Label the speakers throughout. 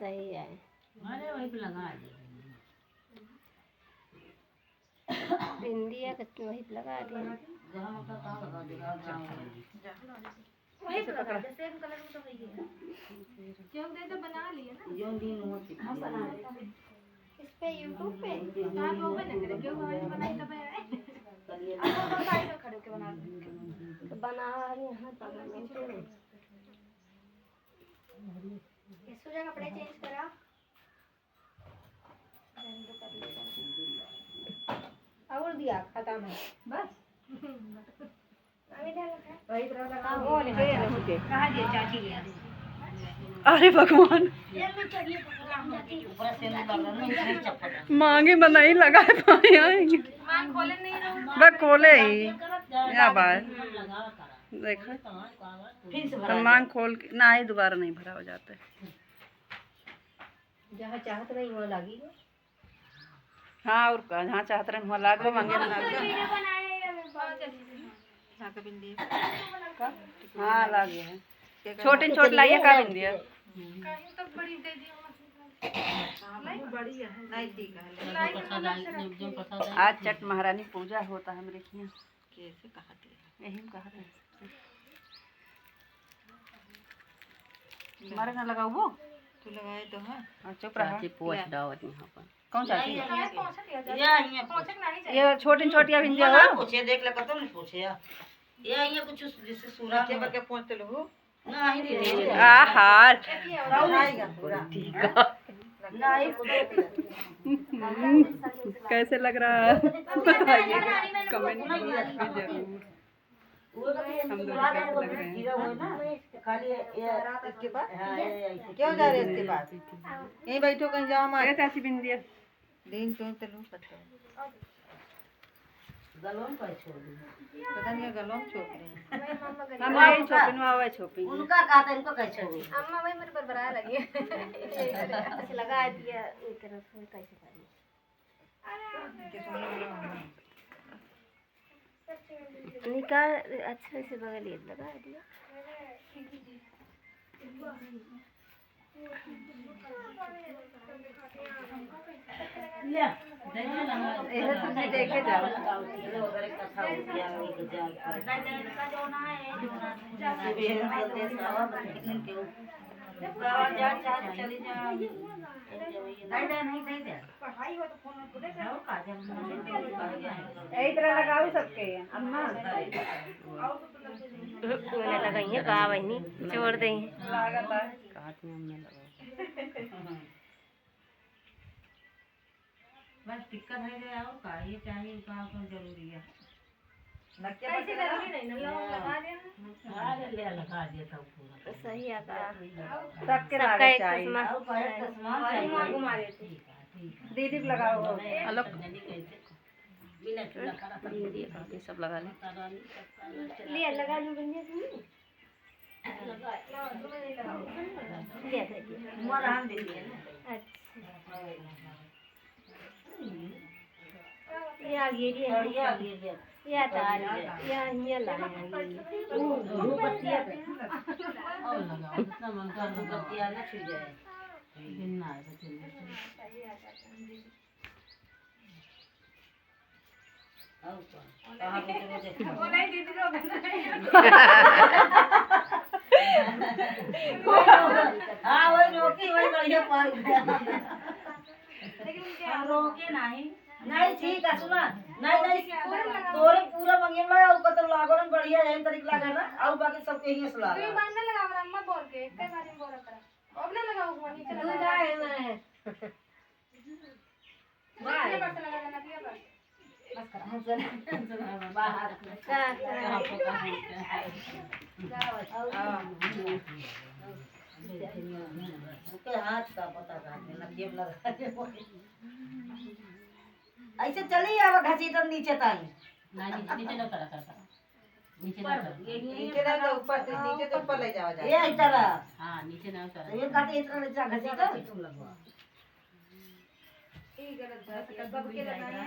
Speaker 1: सही है।
Speaker 2: अरे वही पे लगा दे
Speaker 1: बिंदी है कच्ची वही पे लगा दी।
Speaker 2: जहां का कहां लगा दे
Speaker 1: वही पे लगा दे सेम कलर में तो वही है। जो दे तो बना लिए ना
Speaker 2: जो दिन हो
Speaker 1: हम बना लेते इस पे YouTube पे आप ओपन ना करें क्यों हमारी बनाई तब है आप साइड में खड़े होके बना तो बना यहां पर इसको जगह कपड़े चेंज करा और दिया खत्म है बस अभी डाल वही तरह लगा वो लिखे होते कहां दिए चाची लिया
Speaker 3: अरे भगवान मांगे बनाई लगा पाए आएंगे
Speaker 1: मां खोले नहीं
Speaker 3: बस खोले ही या बात देखो तो मांग खोल के ना ही दोबारा नहीं भरा हो जाता है।
Speaker 1: जहाँ चाहत रही वहाँ लगी
Speaker 3: हाँ और का जहाँ चाहते रहे वहाँ लाग लो मांगे ना हाँ लागे है छोटे छोटे लाइए का बिंदी है आज चट महारानी पूजा होता है मेरे यहाँ कैसे कहा यही कहा हमारे ना लगाओ वो तू लगाए तो है चुप रहा
Speaker 2: पोछ दावत यहां पर
Speaker 3: कौन चाची
Speaker 2: ये
Speaker 3: ये छोटी छोटी बिंदी हो
Speaker 2: पूछे देख ले कतो नहीं पूछे ये ये कुछ जिससे सूरत के बके पहुंच लो नहीं दे
Speaker 3: आहार कैसे लग रहा है बताइए कमेंट में जरूर हम दोनों कैसे लग रहे हैं
Speaker 2: खाली इसके पास क्यों जा रहे इसके पास यहीं बैठो कहीं जाओ मत
Speaker 3: चाची बिंदिया
Speaker 2: दिन तो लो गलों पर छोड़ दी पता नहीं गलों छोड़ रहे हैं
Speaker 3: हम नहीं छोपिन वावे छोपी
Speaker 2: उनका कहा था इनको कैसे छोड़ी
Speaker 1: अम्मा वही मेरे पर बरा लगी ऐसे लगा दिया एक तरफ कैसे करी निकाल अच्छे से बगल ये लगा दिया
Speaker 3: देखे जाओ यही तरह लगाओ सबके अम्मा
Speaker 1: मैंने लगाई है कहा बहनी छोड़ दें
Speaker 2: बस टिक्का है रे आओ का ये चाहिए का जरूरी है
Speaker 1: कैसे जरूरी नहीं ना लगा देना
Speaker 2: अरे ले लगा दिया सब पूरा
Speaker 1: सही आता
Speaker 3: सबके लगा चाहिए
Speaker 1: घुमा देती
Speaker 3: दीदी को लगाओ हेलो
Speaker 2: बिना चूल्हा करा
Speaker 3: ये सब लगा ले
Speaker 1: ले लगा लूं बंदिया से ले
Speaker 2: मोर हम दे दिए
Speaker 1: अच्छा ये आ गई ये आता है ये लाया
Speaker 2: धूपतिया पे और लगाओ इतना मंगा धूपतिया ना छू जाए बिना है कहाँ
Speaker 1: बोला दीदी को
Speaker 2: हाँ वही रोकी वही बढ़िया पाई हम रोके नहीं नहीं ठीक है सुना नहीं तोरे पूरा मंगे में और कतर लागोन बढ़िया है तरीक लागे ना और बाकी सब के ही सलाह
Speaker 1: तू बांधने लगा अम्मा बोल के एक बार में बोला करा अब ना लगाओ नीचे लगा जाए मैं बाय बस लगा देना दिया बस कर हम चल बाहर का
Speaker 2: ओके हाथ का पता का जेब लगा ऐसे चली आवा घसी तो नीचे ताई नीचे न करा नीचे ना ऊपर नीचे तो ऊपर ले जाओ ये इस तरह हां नीचे ना उतार ये काटे इस तरह जा घसी तो तुम लगवा ये गलत बात है सब के लगाया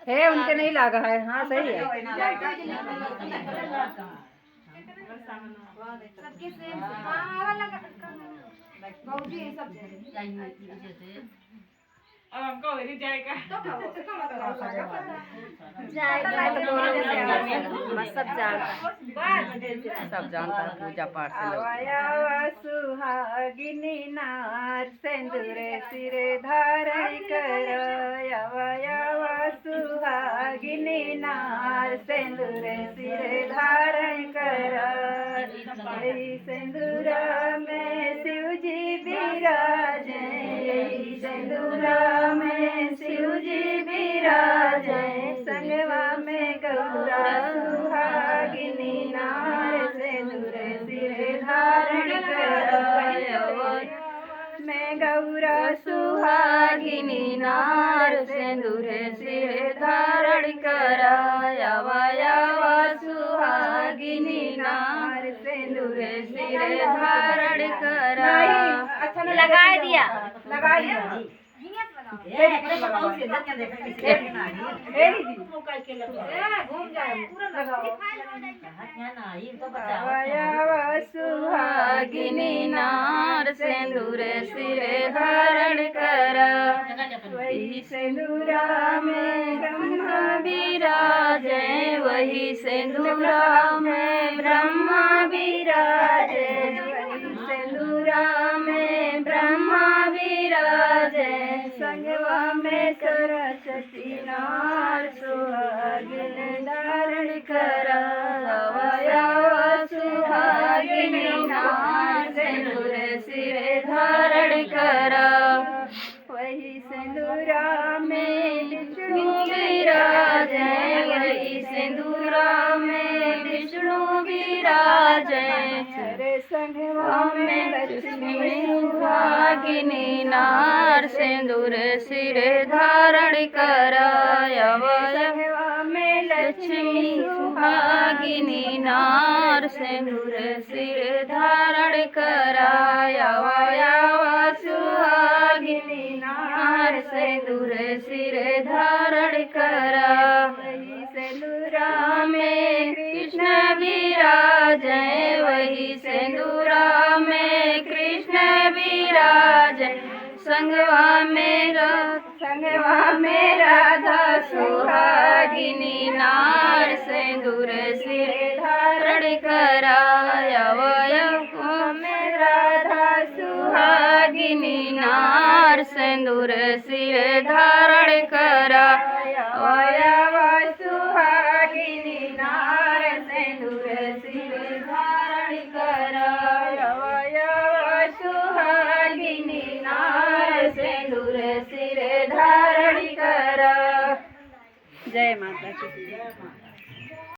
Speaker 3: है उनके नहीं लगा है हाँ सही है
Speaker 1: सबके सेम हाँ वाला बहुत ही सब
Speaker 3: अब हमको वही जाएगा
Speaker 1: तो
Speaker 3: जाएगा तो बोलो बस सब जानता है पूजा पाठ से लोग सुहागिनी नार सिंदूरे सिरे धारण कर यवयवा सुहागिनी नार सिंदूरे सिरे धारण कर सिंदूर में शिव जी विराजे सिंदूर में शिव जी विराजे संगवा में गौरा सुहागिनी नार सिंदूर सिरे धारण कर मैं गौरा सुहागिनी नार सिंदूर सिरे धारण कर यवयवा सुहागिनी नार सिंदूर सिरे धारण कर लगा दिया सुहागिनी नार सिंदूर सिरे धारण कर वही सिंदूरा में ब्रह्मा विराजे वही सिंदूरा में ब्रह्मा विराजे वही सिंदूरा में ब्रह्मा विराजे संगवा में सरस्वती नार सुहागिनी धारण कर सुहागिनी नार सिंदूर सिरे धारण कर वही सिंदूरा में विष्णु विराजे वही सिंदूरा में विष्णु विराजे हरे संगवा में लक्ष्मी सुहागिनी नार सिंदूर सिरे धारण कर संगवा में लक्ष्मी सुहागिनी नार सिंदूर सिरे धारण कर सुहागिनी नार सिंदूर सिरे धारण कर वही सिंदूरा में कृष्ण विराजे वही सिंदूरा में कृष्ण विराजे संगवा में राधा सुहागिनी नार सिंदूर सिरे धारण कर में राधा सुहागिनी नार सिंदूर सिरे धारण कर सुहागिनी नार सिंदूर सिरे धारण कर सुहागिनी नार सिंदूर सिरे धारण कर जय माता की।